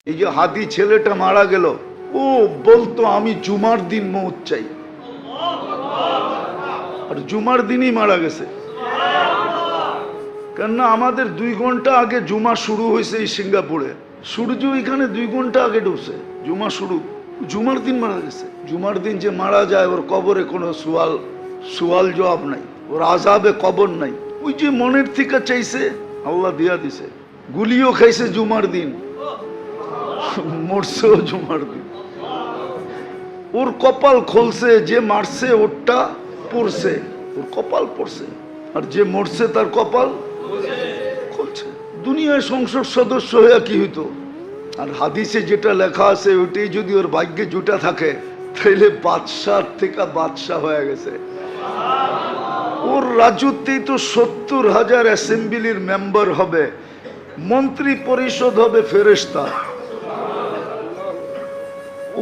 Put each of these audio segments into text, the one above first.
এই যে হাদি ছেলেটা মারা গেল, ও বলতো আমি জুমার দিন মৌত চাই, আর জুমার দিনই মারা গেছে। কেননা আমাদের 2 ঘন্টা আগে জুমা শুরু হয়েছে এই সিঙ্গাপুরে, সূর্য এখানে 2 ঘন্টা আগে ঢুকছে, জুমা শুরু, জুমার দিন মারা গেছে। জুমার দিন যে মারা যায় ওর কবরে কোনো সুয়াল জবাব নাই, ওর আযাবে কবর নাই। ওই যে মনের থেকে চাইছে আল্লাহ দিয়া দিছে, গুলিও খাইছে জুমার দিন, মরছেও জুমার দিন। ওর কপাল খুলছে, যে মারছে ওরটা পড়ছে, ওর কপাল পড়ছে, আর যে মরছে তার কপাল খুলছে। দুনিয়ায় সংসদ সদস্য হয়ে কি হইতো? আর হাদিসে যেটা লেখা আছে ওইটাই যদি ওর ভাগ্যে জুটা থাকে, তাইলে বাদশাহ থেকে বাদশাহ হয়ে গেছে। ওর রাজত্বেই তো 70,000 অ্যাসেম্বলির মেম্বার হবে, মন্ত্রী পরিষদ হবে ফেরেশতা।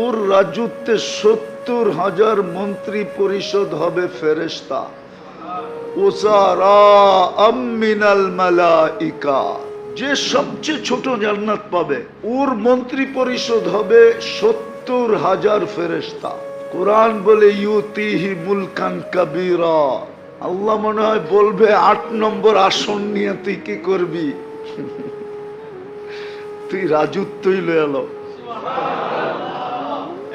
ওর রাজত্বে 70,000 মন্ত্রী পরিষদ হবে ফেরেশতা। মিনাল মালাইকা, যে সবচেয়ে ছোট জান্নাত পাবে, ওর মন্ত্রী পরিষদ হবে 70,000 ফেরেশতা। কোরআন বলে ইউতিহি মুলকান কাবীরা, আল্লাহ মনে হয় বলবে 8 নম্বর আসন নিয়ে তুই কি করবি? তুই রাজত্বই লয়ে এলো,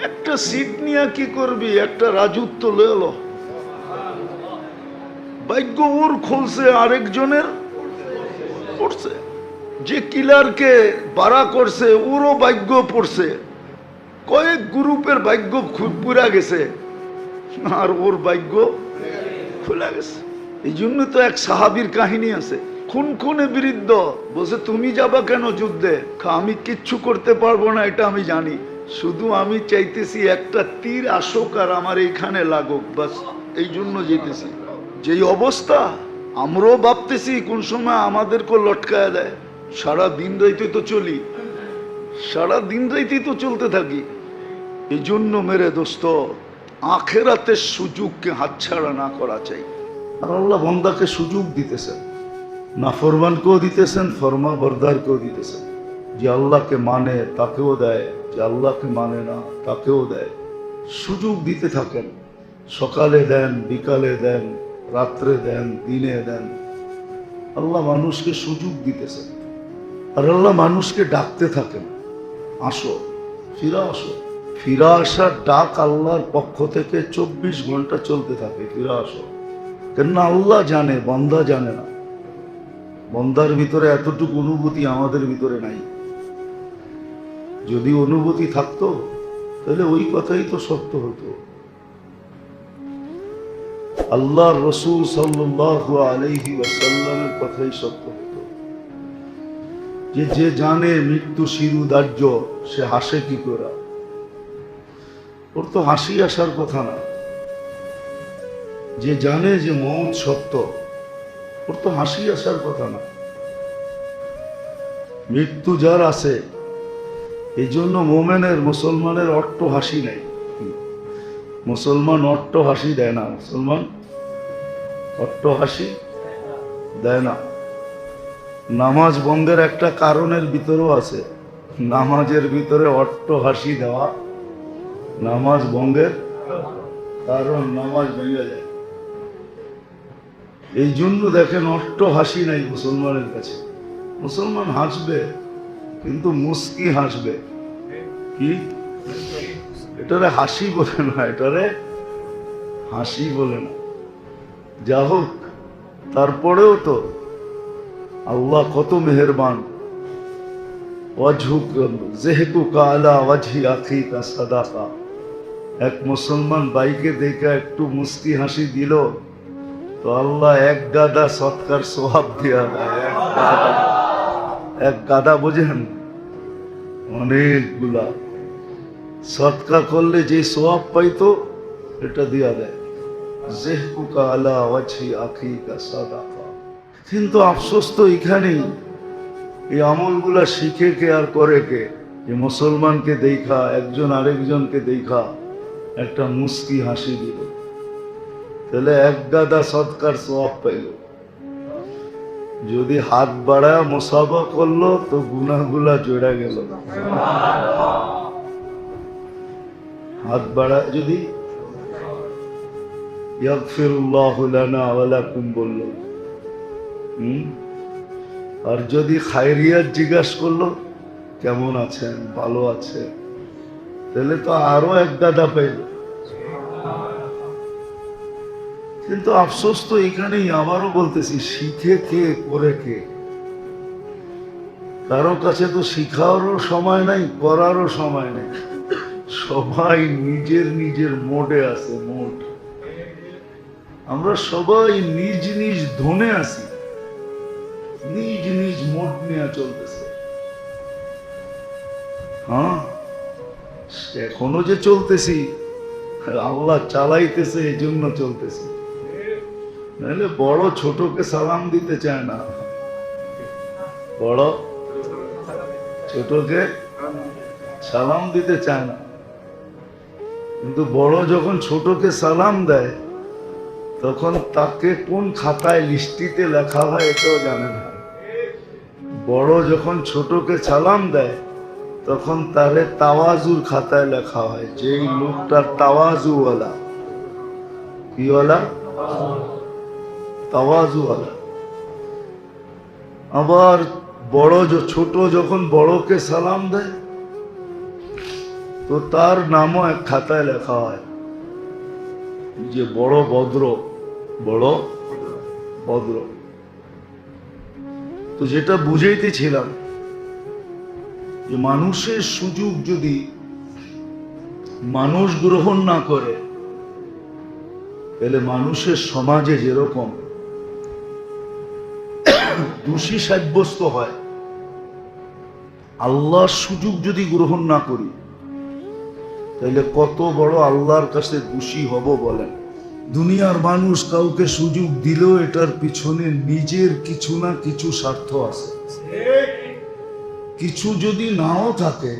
একটা সিট নিয়ে কি করবি? একটা রাজত্ব লয়ে এলো। ভাগ্য ওর খুলছে, আরেকজনের পড়ছে। যে কিলারকে বাড়া করছে ওরও ভাগ্য পড়ছে, কয়েক গ্রুপের ভাগ্য পুরা গেছে, আর ওর ভাগ্য খুলে গেছে। এই জন্য তো এক সাহাবীর কাহিনী আছে, খুনে বিরুদ্ধ বলছে তুমি যাবা কেন যুদ্ধে? আমি কিচ্ছু করতে পারবো না এটা আমি জানি, শুধু আমি চাইতেছি একটা তীর আসুক আর আমার এইখানে লাগুক, বাস এই জন্য যেতেছি। যেই অবস্থা আমরাও ভাবতেছি কোন সময় আমাদেরকে লটকায় দেয়। সারা দিন রাইতে তো চলি, সারা দিন রাইতে তো চলতে থাকি। এই জন্য মেরে দোস্ত, আখেরাতের সুযোগকে হাতছাড়া না করা চাই। আর আল্লাহ বান্দাকে সুযোগ দিতেছেন, নাফরমানকেও দিতেছেন, ফরমা বরদারকেও দিতেছেন। যে আল্লাহকে মানে তাকেও দেয়, যে আল্লাহকে মানে না তাকেও দেয়। সুযোগ দিতে থাকেন, সকালে দেন, বিকালে দেন, রাত্রে দেন, দিনে দেন। আল্লাহ মানুষকে সুযোগ দিতেছেন, আর আল্লাহ মানুষকে ডাকতে থাকেন, আসো, ফিরা আসো। ফিরা আসার ডাক আল্লাহর পক্ষ থেকে 24 ঘন্টা চলতে থাকে, ফিরা আসো। কেননা আল্লাহ জানে, বান্দা জানে না। বান্দার ভিতরে এতটুকু অনুভূতি আমাদের ভিতরে নাই। যদি অনুভূতি থাকতো তাহলে ওই কথাই তো সত্য হতো। আল্লাহ রসূল সাল্লাল্লাহু আলাইহি ওয়াসাল্লামের কথাই সত্য হতো, যে জানে মৃত্যু শিরুধার্য সে হাসে কি করে? ওর তো হাসি আসার কথা না। যে জানে যে মৌত সত্য, ওর তো হাসি আসার কথা না। মৃত্যু যার আছে, এই জন্য মোমেনের, মুসলমানের অট্ট হাসি নেই। মুসলমান অট্ট হাসি দেয় না, মুসলমান অট্ট হাসি দেয় না। নামাজ বন্ধের একটা কারণের ভিতরেও আছে, নামাজের ভিতরে অট্ট হাসি দেওয়া নামাজ ভঙ্গের কারণ, নামাজ ভেঙে যায়। এই জন্য দেখেন অট্ট হাসি নাই মুসলমানের কাছে। মুসলমান হাসবে কিন্তু মুস্কি হাসবে। কি এটারে হাসি বলে না, এটারে হাসি বলে না। যা হোক, তারপরেও তো আল্লাহ কত মেহেরবান। এক মুসলমান বাইকে দেখে একটু মুস্কি হাসি দিল তো আল্লাহ 1 গাদা সৎকার সোহাব দিয়া দেয়। এক গাদা বোঝেন, অনেকগুলা সৎকা করলে যে সোহাব পাইতো এটা দিয়া দেয়। কিন্তু আফসোস তো এখানেই, এই আমলগুলা শিখে কে আর করে কে? যে মুসলমানকে দেখা, একজন আরেকজনকে দেখা একটা মুস্কি হাসি দিল, তাহলে 1 গাদা সৎকার সোয়াব পাইল। যদি হাত বাড়া মুসাফা করলো তো গুনাহগুলা জড়া গেল। হাত বাড়া যদি ইয়াগফিরুল্লাহু লানা ওয়া লাকুম বললো, আর যদি খায়রিয়াত জিজ্ঞাসা করলো কেমন আছেন, ভালো আছে, তাহলে তো আরো এক দাদা পাইল। কিন্তু আফসোস তো এখানেই, আবারও বলতেছি, শিখে কে করে কে? কারো কাছে তো শিখারও সময় নাই, করারও সময় নেই। সবাই নিজের নিজের মোডে আছে, মোড। আমরা সবাই নিজ নিজ ধনে আছি, নিজ নিজ মোড নিয়ে চলতেছে। হ্যাঁ, এখনো যে চলতেছি, আল্লাহ চালাইতেছে, এই জন্য চলতেছি। নাহলে বড় ছোটকে সালাম দিতে চায় না, বড় ছোটকে সালাম দিতে চায় না। কিন্তু বড় যখন ছোটকে সালাম দেয়, তখন তাকে কোন খাতায় লিস্টিতে লেখা হয় এটাও জানে না। বড় যখন ছোটকে সালাম দেয়, তখন তারে তাওয়াজুর খাতায় লেখা হয়, যে এই লোকটা তাওয়াজুওয়ালা। কিওয়ালা? তাওয়াজুওয়ালা। আবার বড় ছোট যখন বড়কে সালাম দেয়, তো তার নামও এক খাতায় লেখা হয়, যে বড় ভদ্র, বড় ভদ্র। তো যেটা বুঝাইতেছিলাম, যে মানুষের সুযোগ যদি মানুষ গ্রহণ না করে, তাহলে মানুষের সমাজে যেরকম দোষী সাব্যস্ত হয়, আল্লাহর সুযোগ যদি গ্রহণ না করি, তাহলে কত বড় আল্লাহর কাছে দোষী হব বলেন। দুনিয়ার মানুষ কাউকে সুযোগ দিলেও এটার পিছনে নিজের কিছু না কিছু স্বার্থ আছে। কিছু যদি নাও থাকে,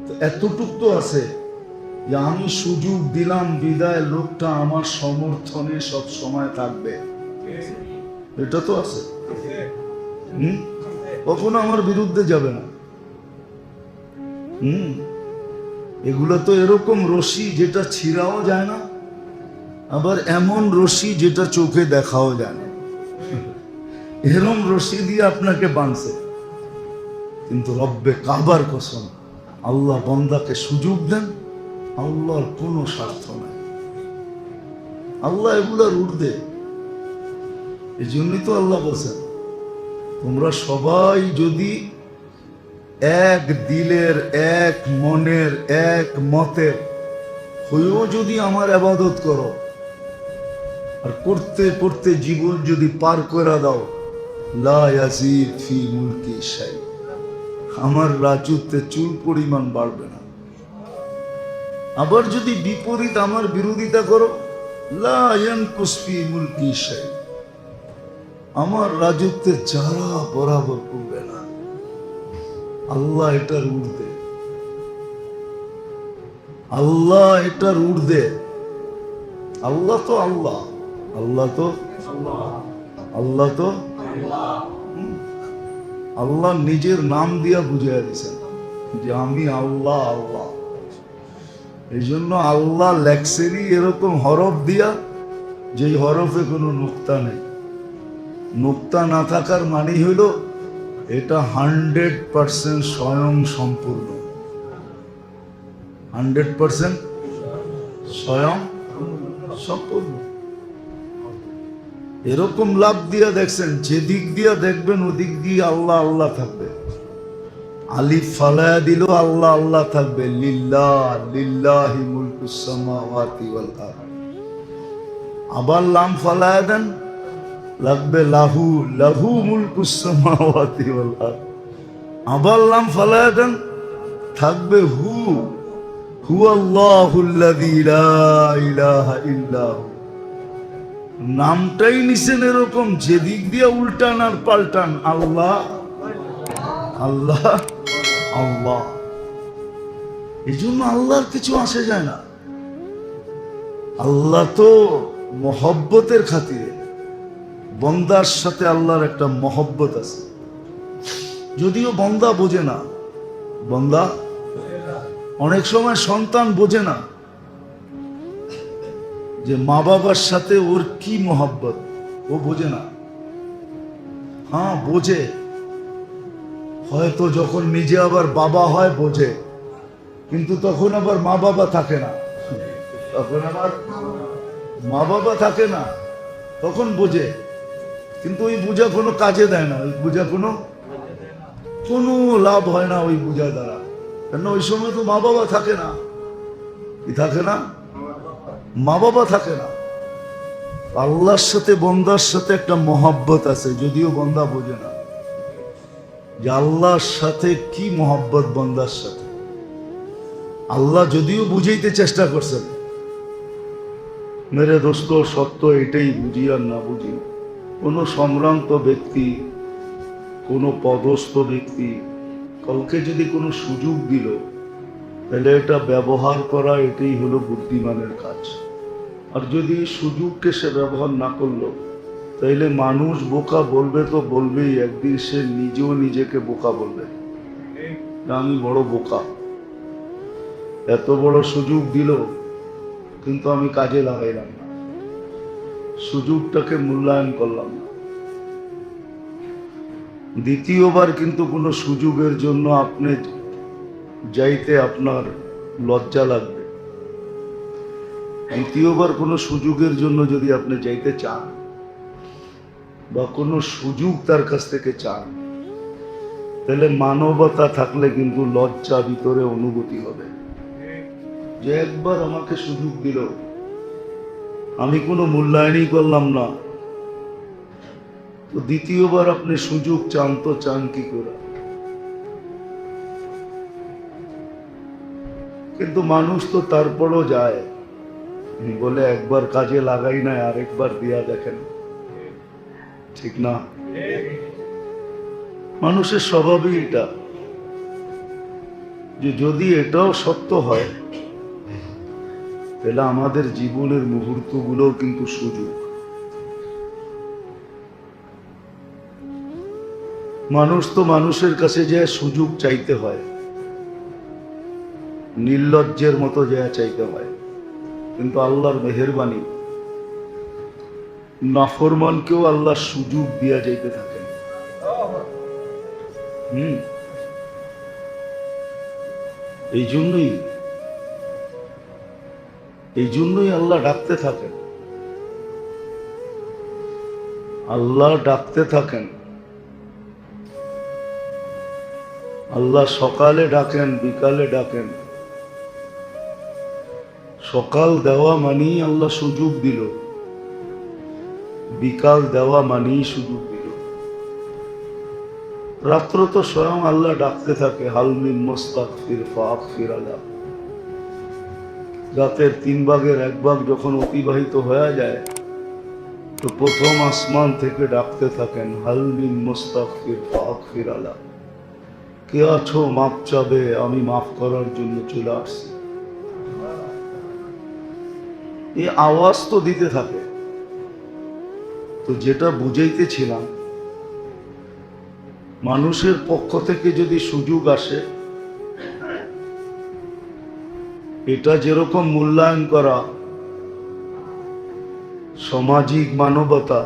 তো এতটুক তো আছে যে আমি সুযোগ দিলাম বিদায় লোকটা আমার সমর্থনে সব সময় থাকবে, এটা তো আছে। কখনো আমার বিরুদ্ধে যাবে না। এগুলো তো এরকম রশি যেটা ছিঁড়াও যায় না, আবার এমন রশি যেটা চোখে দেখাও যায় না। এরম রশি দিয়ে আপনাকে বাঁধছে। কিন্তু রব্বে কাবার কসম, আল্লাহ বান্দাকে সুযোগ দেন, আল্লাহর কোনো স্বার্থ নাই। আল্লাহ এগুলার ঊর্ধ্বে। এই জন্যই তো আল্লাহ বলছেন, তোমরা সবাই যদি এক দিলের, এক মনের, এক মতের হয়েও যদি আমার ইবাদত করো, আর করতে করতে জীবন যদি পার করে দাও, লা ইয়াজিদ ফি মুলকি শাই, আমার রাজত্বে চুল পরিমাণ বাড়বে না। আবার যদি বিপরীত আমার বিরোধিতা করো, লা ইয়ানকুস ফি মুলকি শাই, আমার রাজত্বে যারা বরাবর করবে না। আল্লাহ এটার ঊর্ধ্বে, আল্লাহ এটার ঊর্ধ্বে। আল্লাহ তো আল্লাহ, আল্লাহ তো আল্লাহ তো আল্লাহ নিজের নাম দিয়া বুঝিয়ে দিয়েছেন যে আমি আল্লাহ। আল্লাহ এই জন্য আল্লাহ লেখছেনই এরকম হরফ দিয়া, যে হরফে কোনো নুক্তা নেই। নুক্তা না থাকার মানে হইল এটা 100% স্বয়ং সম্পূর্ণ, 100% স্বয়ং সম্পূর্ণ। এরকম লাভ দিয়া দেখছেন, যেদিক দিয়া দেখবেন ওদিক দিয়ে আল্লাহ আল্লাহ থাকবে। আলিফ ফালায়া দিল, আল্লাহ আল্লাহ থাকবে। লিল্লাহ, লিল্লাহি মুলকুস সামাওয়াতি ওয়াল আরদ। আবার লাম ফালায়া দেন, লাগবে লাহু, লাহু মুলকুস সামাওয়াতি ওয়াল আরদ। আবার লাম ফালায়া দেন, থাকবে হু, হুয়াল্লাহুল্লাযী লা ইলাহা ইল্লা হু। নামটাই নিছেন এরকম, যেদিক দিয়ে উল্টান আর পাল্টান আল্লাহ আল্লাহ আল্লাহ। এই জন্য আল্লাহর কিছু আসে যায় না। আল্লাহ তো মহব্বতের খাতিরে বন্দার সাথে আল্লাহর একটা মহব্বত আছে, যদিও বন্দা বোঝে না। বন্দা অনেক সময় সন্তান বোঝে না যে মা বাবার সাথে ওর কি মহব্বত, ও বোঝে না। হ্যাঁ বোঝে, হয়তো যখন নিজে আবার বাবা হয় বোঝে, কিন্তু তখন আবার মা বাবা থাকে না, তখন আবার মা বাবা থাকে না, তখন বোঝে। কিন্তু ওই বোঝা কোনো কাজে দেয় না, ওই বোঝা কোনো লাভ হয় না ওই বোঝা দ্বারা। কেন ওই সময় তো মা বাবা থাকে না, কি থাকে না, মা বাবা থাকে না। আল্লাহর সাথে বন্দার সাথে একটা মহব্বত আছে, যদিও বন্দা বোঝে না যে আল্লাহর সাথে কি মহব্বত বন্দার সাথে। আল্লাহ যদিও বুঝাইতে চেষ্টা করছেন, মেরে দোস্ত সত্য এটাই, বুঝি আর না বুঝি, কোনো সম্ভ্রান্ত ব্যক্তি, কোনো পদস্থ ব্যক্তি কাউকে যদি কোনো সুযোগ দিল, তাহলে এটা ব্যবহার করা, এটাই হলো বুদ্ধিমানের কাজ। আর যদি সুযোগকে সে ব্যবহার না করলো, তাইলে মানুষ বোকা বলবে তো বলবেই, একদিন সে নিজেও নিজেকে বোকা বলবে, আমি বড় বোকা, এত বড় সুযোগ দিল কিন্তু আমি কাজে লাগাইলাম না, সুযোগটাকে মূল্যায়ন করলাম না। দ্বিতীয়বার কিন্তু কোনো সুযোগের জন্য আপনি যাইতে আপনার লজ্জা লাগবে। দ্বিতীয়বার কোনো সুযোগের জন্য যদি আপনি যাইতে চান বা কোনো সুযোগ তার কাছ থেকে চান, তাহলে মানবতা থাকলে কিন্তু লজ্জা ভিতরে অনুভূতি হবে যে একবার আমাকে সুযোগ দিল, আমি কোনো মূল্যায়নই করলাম না, তো দ্বিতীয়বার আপনি সুযোগ চান তো চান কি করে? কিন্তু মানুষ তো তারপরও যায়, বলে একবার কাজে লাগাই না, আরেকবার দিয়া দেখেন, ঠিক না? মানুষের স্বভাবই এটা, যে যদি এটাও সত্য হয়, তাহলে আমাদের জীবনের মুহূর্তগুলোও কিন্তু সুযোগ। মানুষ তো মানুষের কাছে যায় সুযোগ চাইতে হয়, নির্লজ্জের মতো যায় চাইতে হয়। কিন্তু আল্লাহর মেহেরবানি, নাফরমানকেও আল্লাহ সুযোগ দিয়া যাইতে থাকেন। এই জন্যই আল্লাহ ডাকতে থাকেন, আল্লাহ ডাকতে থাকেন। আল্লাহ সকালে ডাকেন, বিকালে ডাকেন। সকাল দেওয়া মানেই আল্লাহ সুযোগ দিল, বিকাল দেওয়া মানেই সুযোগ দিল। রাত্র তো স্বয়ং আল্লাহ ডাকতে থাকে, হালমিন মুস্তাগফির ফাগফির আলা। রাতের 3 ভাগের 1 ভাগ যখন অতিবাহিত হয়ে যায়, তো প্রথম আসমান থেকে ডাকতে থাকেন, হালমিন মুস্তাগফির ফাগফির আলা। কে আছো মাপ চাবে, আমি মাফ করার জন্য চলে আসছি। এই আওয়াজ তো দিতে থাকে। তো যেটা বুঝাইতেছিলাম, মানুষের পক্ষ থেকে যদি সুযোগ আসে, এটা যেরকম মূল্যায়ন করা সামাজিক মানবতা,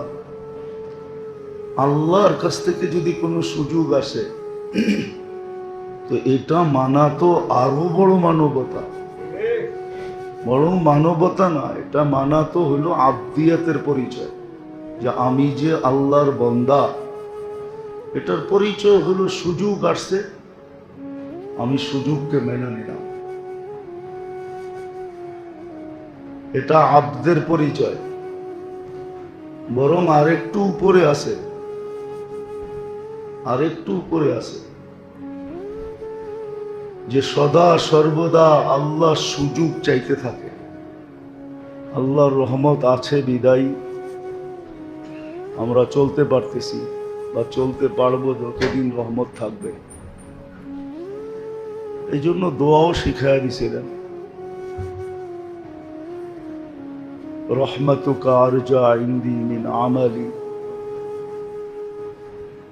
আল্লাহর কাছ থেকে যদি কোনো সুযোগ আসে, তো এটা মানা তো আরো বড় মানবতা। বরং মানবতা না, এটা মানা তো হলো আবদিয়াতের পরিচয়, যে আমি যে আল্লাহর বান্দা, এটার পরিচয় হলো সুযোগ আসছে, আমি সুযোগকে মেনে নিলাম। এটা আব্দের পরিচয়। বরং আরেকটু উপরে আছে, আরেকটু উপরে আছে, যে সদা সর্বদা আল্লাহ সুযোগ চাইতে থাকে। আল্লাহর রহমত আছে বিদায় আমরা চলতে পারতেছি বা চলতে পারবো যতদিন রহমত থাকবে। এই জন্য দোয়াও শিখায় দিছিলেন, রহমতুকা আরজা ইনদি মিন আমালি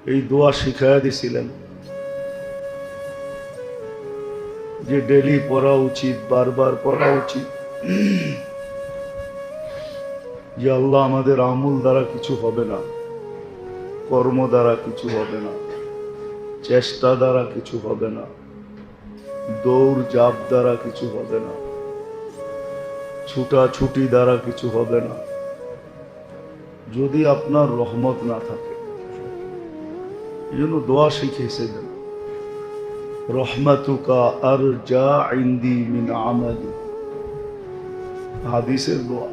এই দোয়া শিখাইয়া দিছিলেন যে ডেলি পড়া উচিত, বারবার পড়া উচিত, যে আল্লাহ আমাদের আমল দ্বারা কিছু হবে না, কর্ম দ্বারা কিছু হবে না, চেষ্টা দ্বারা কিছু হবে না, দৌড় জাপ দ্বারা কিছু হবে না, ছুটাছুটি দ্বারা কিছু হবে না, যদি আপনার রহমত না থাকে। এই জন্য দোয়া শিখিয়েছিলেন, রহমাতুকা আরজা ইনদি মিন আমালি, হাদিসের দোয়া।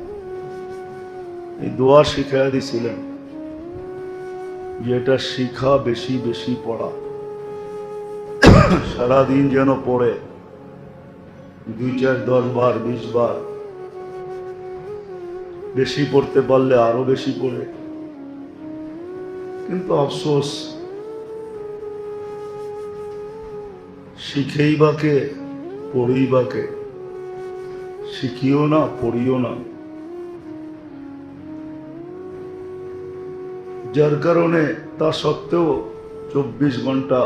এই দোয়া শিখাইয়া দিছিলেন যে এটা শিখা, বেশি বেশি পড়া, সারাদিন যেন পড়ে 2, 4, 10 বার, 20 বার, বেশি পড়তে পারলে আরো বেশি পড়ে। কিন্তু আফসোস, শিখেই বাকে, পড়েই বাকে, শিখিও না, পড়িও না, যার কারণে তা সত্ত্বেও 24 ঘন্টা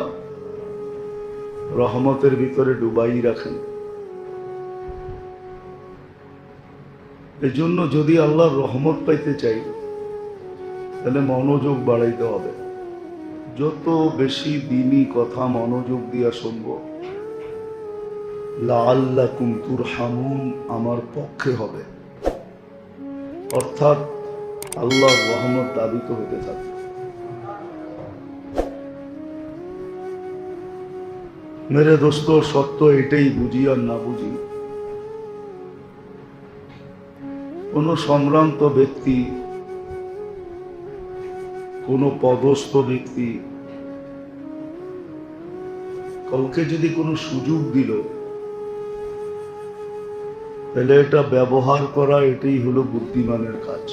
রহমতের ভিতরে ডুবাই রাখেন। এজন্য যদি আল্লাহর রহমত পাইতে চাই তাহলে মনোযোগ বাড়াইতে হবে। যত বেশি দিনই কথা মনোযোগ দিয়া শুনব, লাআল্লাকুম তুরহামুন আমার পক্ষে হবে, অর্থাৎ আল্লাহর রহমত দাবিত হতে থাকে। মেরে দোস্ত, সত্য এটাই, বুঝি আর না বুঝি, কোন সম্ভ্রান্ত ব্যক্তি, কোন পদস্থ ব্যক্তি কাউকে যদি কোনো সুযোগ দিল, তাহলে এটা ব্যবহার করা, এটাই হলো বুদ্ধিমানের কাজ।